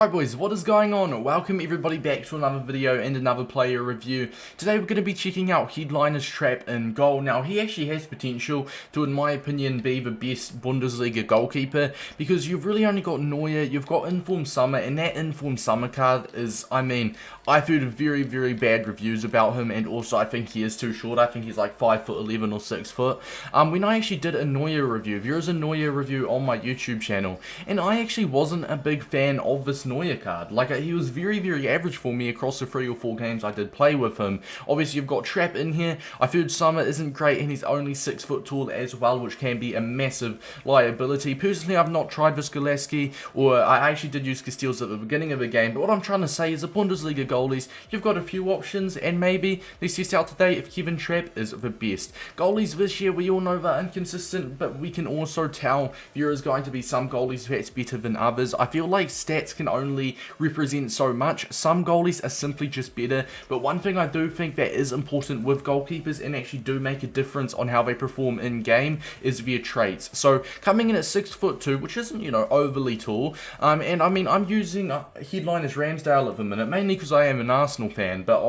Alright boys, what is going on? Welcome everybody back to another video and another player review. Today we're going to be checking out Headliners Trapp in goal. Now he actually has potential to, in my opinion, be the best Bundesliga goalkeeper because you've really only got Neuer, you've got Informed Summer, and that Informed Summer card is, I've heard very, very bad reviews about him, and also I think he is too short. I think he's like 5'11" or 6 foot. When I actually did a Neuer review, there is a Neuer review on my YouTube channel, and I actually wasn't a big fan of this Neuer card. Like, he was very, very average for me across the 3 or 4 games I did play with him. Obviously, you've got Trapp in here. I've heard Summer isn't great, and he's only 6 foot tall as well, which can be a massive liability. Personally, I've not tried this Golaski, or I actually did use Castells at the beginning of the game, but what I'm trying to say is the Bundesliga goalies, you've got a few options, and maybe let's test out today if Kevin Trapp is the best. Goalies this year, we all know they're inconsistent, but we can also tell there is going to be some goalies that's better than others. I feel like stats can only represent so much. Some goalies are simply just better, but one thing I do think that is important with goalkeepers and actually do make a difference on how they perform in game is their traits. So coming in at 6'2", which isn't, overly tall, and I'm using Headliners Ramsdale at the minute, mainly because I am an Arsenal fan, but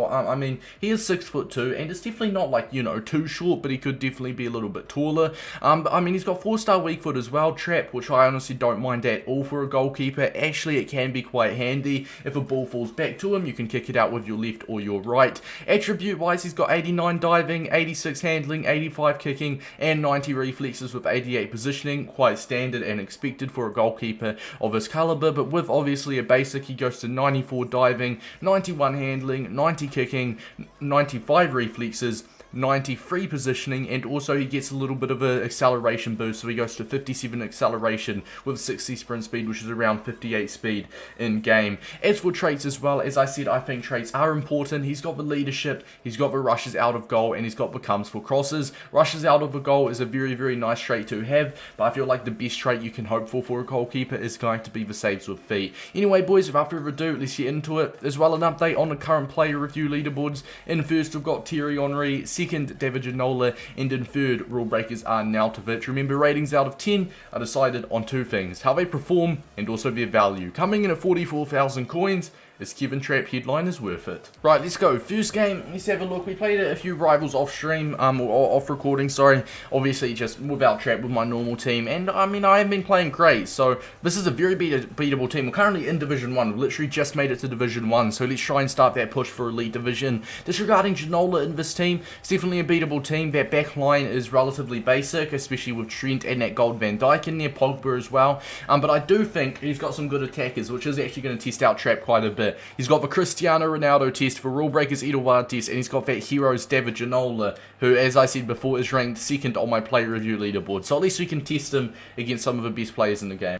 he is 6'2", and it's definitely not like, too short, but he could definitely be a little bit taller. But he's got 4-star weak foot as well, Trapp, which I honestly don't mind at all for a goalkeeper. Actually, it can be quite handy. If a ball falls back to him, you can kick it out with your left or your right. Attribute wise, he's got 89 diving, 86 handling, 85 kicking, and 90 reflexes with 88 positioning. Quite standard and expected for a goalkeeper of his caliber, but with obviously a basic, he goes to 94 diving, 91 handling, 90 kicking, 95 reflexes, 93 positioning, and also he gets a little bit of an acceleration boost, so he goes to 57 acceleration with 60 sprint speed, which is around 58 speed in game. As for traits as well, as I said, I think traits are important. He's got the leadership, he's got the rushes out of goal, and he's got the comes for crosses. Rushes out of the goal is a very, very nice trait to have, but I feel like the best trait you can hope for a goalkeeper is going to be the saves with feet. Anyway boys, without further ado, let's get into it. As well, an update on the current player review leaderboards. In first, we've got Thierry Henry, second, David Ginola, and in third, rule breakers are Nautovich. Remember, ratings out of 10 are decided on 2 things: how they perform and also their value. Coming in at 44,000 coins, is Kevin Trapp Headliners worth it? Right, let's go. First game, let's have a look. We played a few rivals off stream, or off recording, sorry. Obviously, just without Trapp with my normal team. And, I have been playing great. So, this is a very beatable team. We're currently in Division 1. We've literally just made it to Division 1. So, let's try and start that push for Elite Division. Disregarding Ginola in this team, it's definitely a beatable team. That back line is relatively basic, especially with Trent and that gold Van Dijk in there, Pogba as well. But I do think he's got some good attackers, which is actually going to test out Trapp quite a bit. He's got the Cristiano Ronaldo test, for rule breakers Edouard test, and he's got that Heroes David Ginola, who, as I said before, is ranked second on my player review leaderboard. So at least we can test him against some of the best players in the game.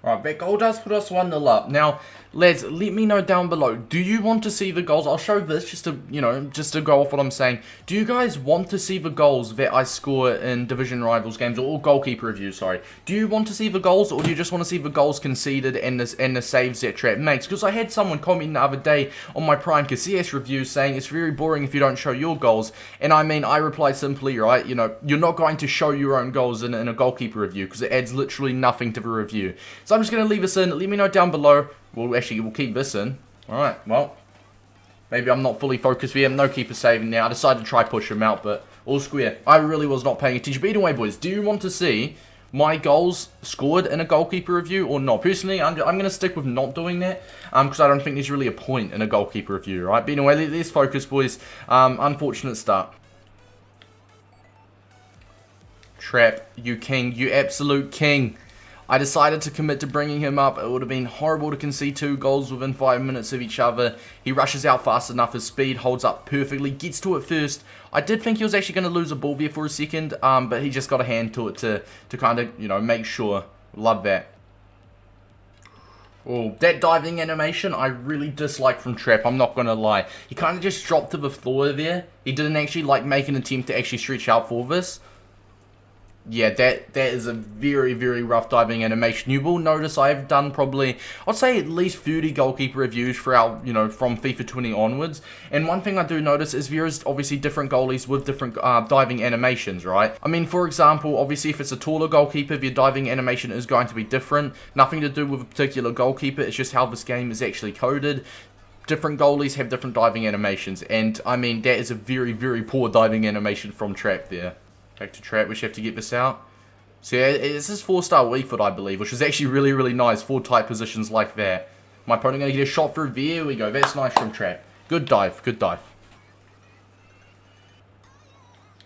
Alright, that goal does put us 1-0 up. Now, lads, let me know down below. Do you want to see the goals? I'll show this just to, just to go off what I'm saying. Do you guys want to see the goals that I score in Division Rivals games, or goalkeeper reviews, sorry? Do you want to see the goals, or do you just want to see the goals conceded and the saves that Trapp makes? Because I had someone comment the other day on my Prime Casillas review saying it's very boring if you don't show your goals. And I replied simply, right, you're not going to show your own goals in a goalkeeper review because it adds literally nothing to the review. So I'm just going to leave this in. Let me know down below. We'll keep this in. Alright, well, maybe I'm not fully focused here. No keeper saving now. I decided to try push him out, but all square. I really was not paying attention. But either way, boys, do you want to see my goals scored in a goalkeeper review or not? Personally, I'm going to stick with not doing that because I don't think there's really a point in a goalkeeper review, right? But anyway, let's focus, boys. Unfortunate start. Trapp, you king. You absolute king. I decided to commit to bringing him up. It would have been horrible to concede 2 goals within 5 minutes of each other. He rushes out fast enough. His speed holds up perfectly. Gets to it first. I did think he was actually going to lose a ball there for a second, but he just got a hand to it to kind of, make sure. Love that. Oh, that diving animation I really dislike from Trapp, I'm not going to lie. He kind of just dropped to the floor there. He didn't actually, make an attempt to actually stretch out for this. Yeah, that is a very, very rough diving animation. You will notice I've done probably, I'd say at least 30 goalkeeper reviews throughout, you know, from FIFA 20 onwards. And one thing I do notice is there is obviously different goalies with different diving animations, right? I mean, for example, obviously if it's a taller goalkeeper, their diving animation is going to be different. Nothing to do with a particular goalkeeper, it's just how this game is actually coded. Different goalies have different diving animations. And, I mean, that is a very, very poor diving animation from Trapp there. Back to Trapp, we should have to get this out. So yeah, it's his 4-star weak foot, I believe, which is actually really, really nice. 4 tight positions like that. My opponent going to get a shot through. There we go. That's nice from Trapp. Good dive, good dive.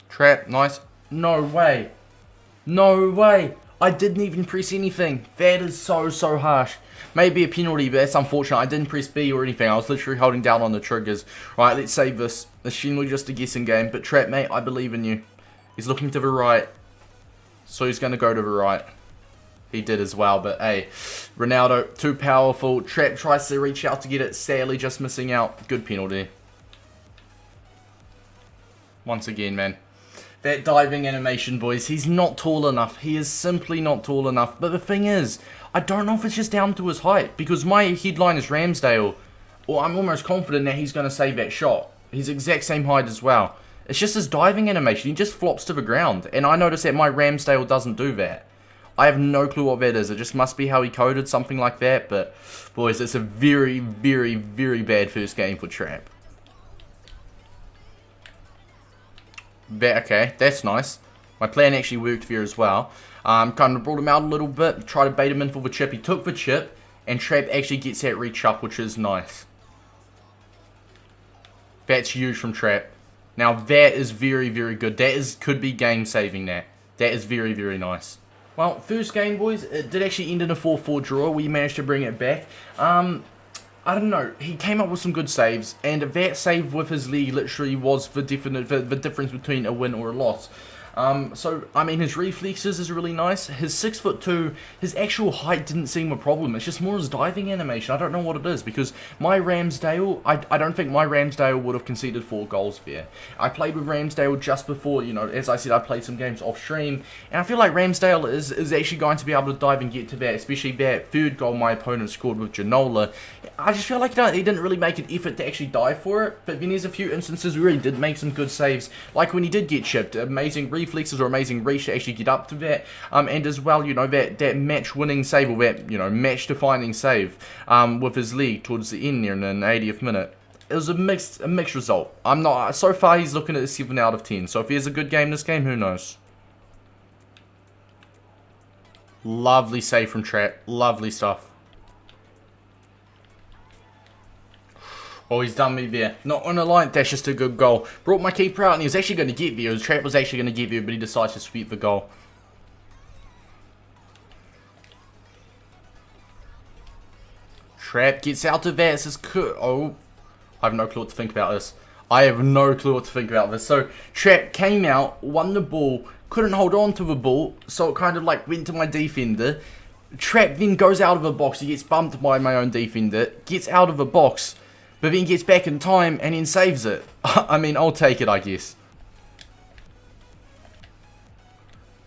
Trapp, nice. No way. No way. I didn't even press anything. That is so, so harsh. Maybe a penalty, but that's unfortunate. I didn't press B or anything. I was literally holding down on the triggers. Right, let's save this. It's generally just a guessing game. But Trapp, mate, I believe in you. He's looking to the right. So he's going to go to the right. He did as well, but hey. Ronaldo, too powerful. Trapp tries to reach out to get it. Sadly, just missing out. Good penalty. Once again, man. That diving animation, boys. He's not tall enough. He is simply not tall enough. But the thing is, I don't know if it's just down to his height. Because my headline is Ramsdale. Or I'm almost confident that he's going to save that shot. He's exact same height as well. It's just his diving animation. He just flops to the ground. And I notice that my Ramsdale doesn't do that. I have no clue what that is. It just must be how he coded something like that. But, boys, it's a very, very, very bad first game for Trapp. Okay, that's nice. My plan actually worked there as well. Kind of brought him out a little bit. Tried to bait him in for the chip. He took the chip. And Trapp actually gets that reach up, which is nice. That's huge from Trapp. Now that is very, very good. That could be game saving that. That is very, very nice. Well, first game, boys, it did actually end in a 4-4 draw. We managed to bring it back. I don't know. He came up with some good saves, and that save with his league literally was the difference between a win or a loss. So, I mean, his reflexes is really nice. His 6'2", his actual height didn't seem a problem. It's just more his diving animation. I don't know what it is, because my Ramsdale, I don't think my Ramsdale would have conceded 4 goals there. I played with Ramsdale just before, you know, as I said, I played some games off stream, and I feel like Ramsdale is actually going to be able to dive and get to that, especially that 3rd goal my opponent scored with Ginola. I just feel like he didn't really make an effort to actually dive for it, but then there's a few instances where he did make some good saves, like when he did get chipped. Amazing reflexes or amazing reach to actually get up to that, and as well, you know, that match-winning save, or that, you know, match-defining save with his league towards the end there in the 80th minute. It was a mixed result. So far he's looking at a 7 out of 10, so if he has a good game this game, who knows. Lovely save from Trapp, lovely stuff. Oh, he's done me there. Not on a line, that's just a good goal. Brought my keeper out, and he was actually going to get there. Trapp was actually going to get there, but he decided to sweep the goal. Trapp gets out of that. This is oh, I have no clue what to think about this. I have no clue what to think about this. So, Trapp came out, won the ball, couldn't hold on to the ball, so it kind of like went to my defender. Trapp then goes out of the box. He gets bumped by my own defender, gets out of the box, but then gets back in time and then saves it. I mean, I'll take it, I guess.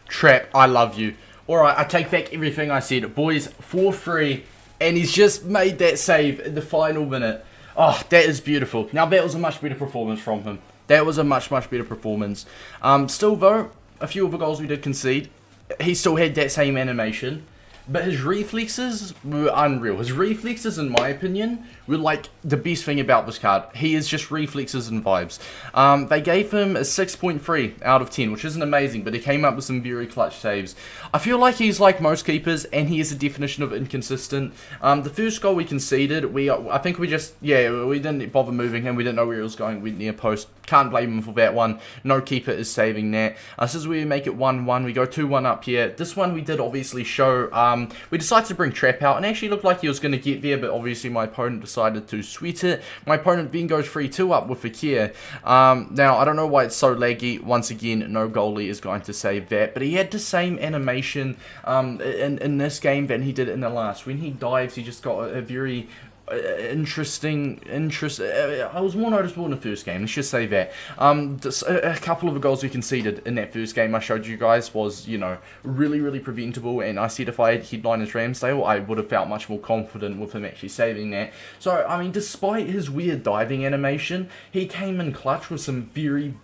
Trapp, I love you. Alright, I take back everything I said. Boys, 4-3, and he's just made that save in the final minute. Oh, that is beautiful. Now, that was a much better performance from him. That was a much, much better performance. Still, though, a few of the goals we did concede, he still had that same animation. But his reflexes were unreal. His reflexes, in my opinion, were like the best thing about this card. He is just reflexes and vibes. They gave him a 6.3 out of 10, which isn't amazing, but he came up with some very clutch saves. I feel like he's like most keepers, and he is a definition of inconsistent. The first goal we conceded, I think we didn't bother moving him. We didn't know where he was going. Went near post. Can't blame him for that one. No keeper is saving that. This is where we make it 1-1. We go 2-1 up here. This one we did obviously show. We decided to bring Trapp out, and actually looked like he was going to get there, but obviously my opponent decided to sweet it. My opponent then goes 3-2 up with Fakir. Now, I don't know why it's so laggy. Once again, no goalie is going to save that, but he had the same animation in this game than he did in the last. When he dives, he just got a very I was more noticeable in the first game, let's just say that. A couple of the goals we conceded in that first game I showed you guys was, you know, really preventable, and I said if I had Headliners Ramsdale, I would have felt much more confident with him actually saving that. So, I mean, despite his weird diving animation, he came in clutch with some very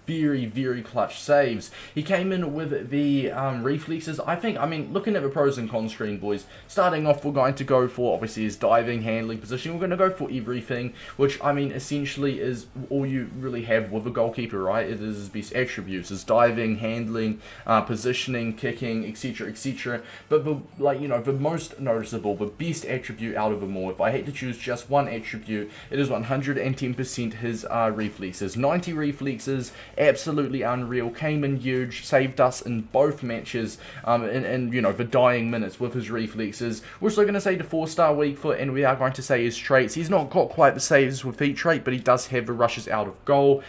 clutch saves. He came in with the reflexes. I mean, looking at the pros and cons screen, boys, starting off, we're going to go for, obviously, his diving, handling, position. We're going to go for everything, which, I mean, essentially is all you really have with a goalkeeper, right? It is his best attributes, his diving, handling, positioning, kicking, etc. But the, like, you know, the most noticeable, the best attribute out of them all, if I had to choose just one attribute, it is 110% his reflexes. 90 reflexes, absolutely unreal, came in huge, saved us in both matches, and you know, the dying minutes with his reflexes. We're also going to say the 4-star weak foot, and we are going to say his traits. He's not got quite the saves with feet trait, but he does have the rushes out of goal.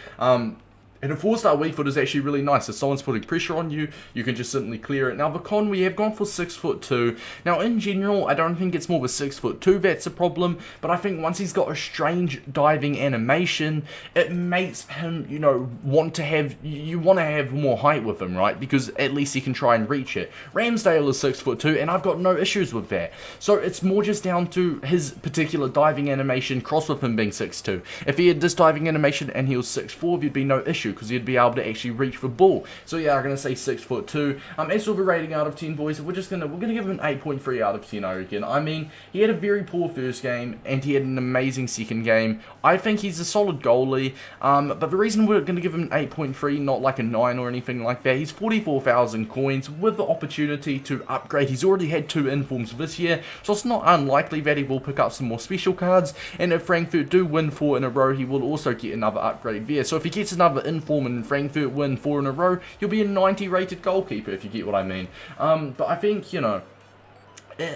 And a 4-star weak foot is actually really nice. If someone's putting pressure on you, you can just simply clear it. Now, the con, we have gone for 6'2". Now, in general, I don't think it's more of a 6'2" that's a problem, but I think once he's got a strange diving animation, it makes him, you know, want to have more height with him, right? Because at least he can try and reach it. Ramsdale is 6'2", and I've got no issues with that. So it's more just down to his particular diving animation cross with him being 6'2". If he had this diving animation and he was 6'4", there'd be no issue, because he'd be able to actually reach the ball. So yeah, I'm gonna say 6'2". As for the rating out of 10, boys, we're gonna give him an 8.3 out of 10. I reckon. I mean, he had a very poor first game and he had an amazing second game. I think he's a solid goalie. But the reason we're gonna give him an 8.3, not like a 9 or anything like that, he's 44,000 coins with the opportunity to upgrade. He's already had 2 informs this year, so it's not unlikely that he will pick up some more special cards. And if Frankfurt do win 4 in a row, he will also get another upgrade there. So if he gets another inform and Frankfurt win 4 in a row, he'll be a 90 rated goalkeeper, if you get what I mean. But I think, you know,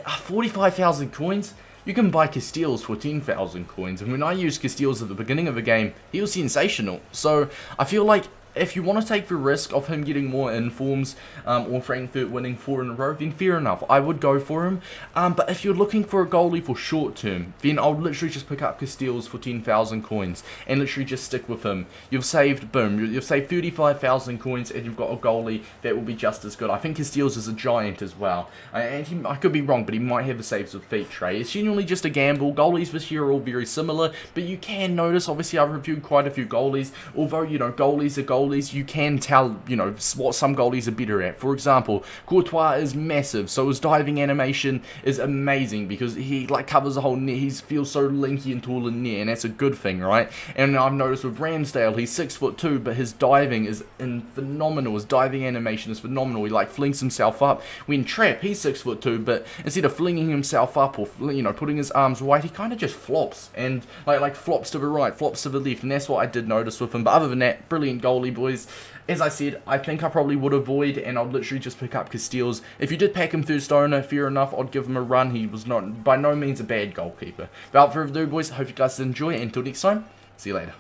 45,000 coins, you can buy Casteels for 10,000 coins, and when I used Casteels at the beginning of the game, he was sensational. So I feel like if you want to take the risk of him getting more informs, or Frankfurt winning 4 in a row, then fair enough, I would go for him. But if you're looking for a goalie for short term, then I'll literally just pick up Casteels for 10,000 coins, and literally just stick with him. You've saved, boom, you've saved 35,000 coins, and you've got a goalie that will be just as good. I think Casteels is a giant as well, and I could be wrong, but he might have the saves with feet tray. It's genuinely just a gamble. Goalies this year are all very similar, but you can notice, obviously I've reviewed quite a few goalies, although, you know, goalies are goalies, you can tell, you know, what some goalies are better at. For example, Courtois is massive, so his diving animation is amazing because he, like, covers the whole net. He feels so linky and tall in net, and that's a good thing, right? And I've noticed with Ramsdale, he's 6'2", but his diving is phenomenal. His diving animation is phenomenal. He, like, flings himself up. When Trapp, he's 6'2", but instead of flinging himself up or, you know, putting his arms wide, he kind of just flops and like flops to the right, flops to the left, and that's what I did notice with him. But other than that, brilliant goalie, boys. As I said, I think I probably would avoid, and I'd literally just pick up Casteels. If you did pack him first owner, fair enough, I'd give him a run. He was by no means a bad goalkeeper. Without further ado, boys, I hope you guys did enjoy it. Until next time, see you later.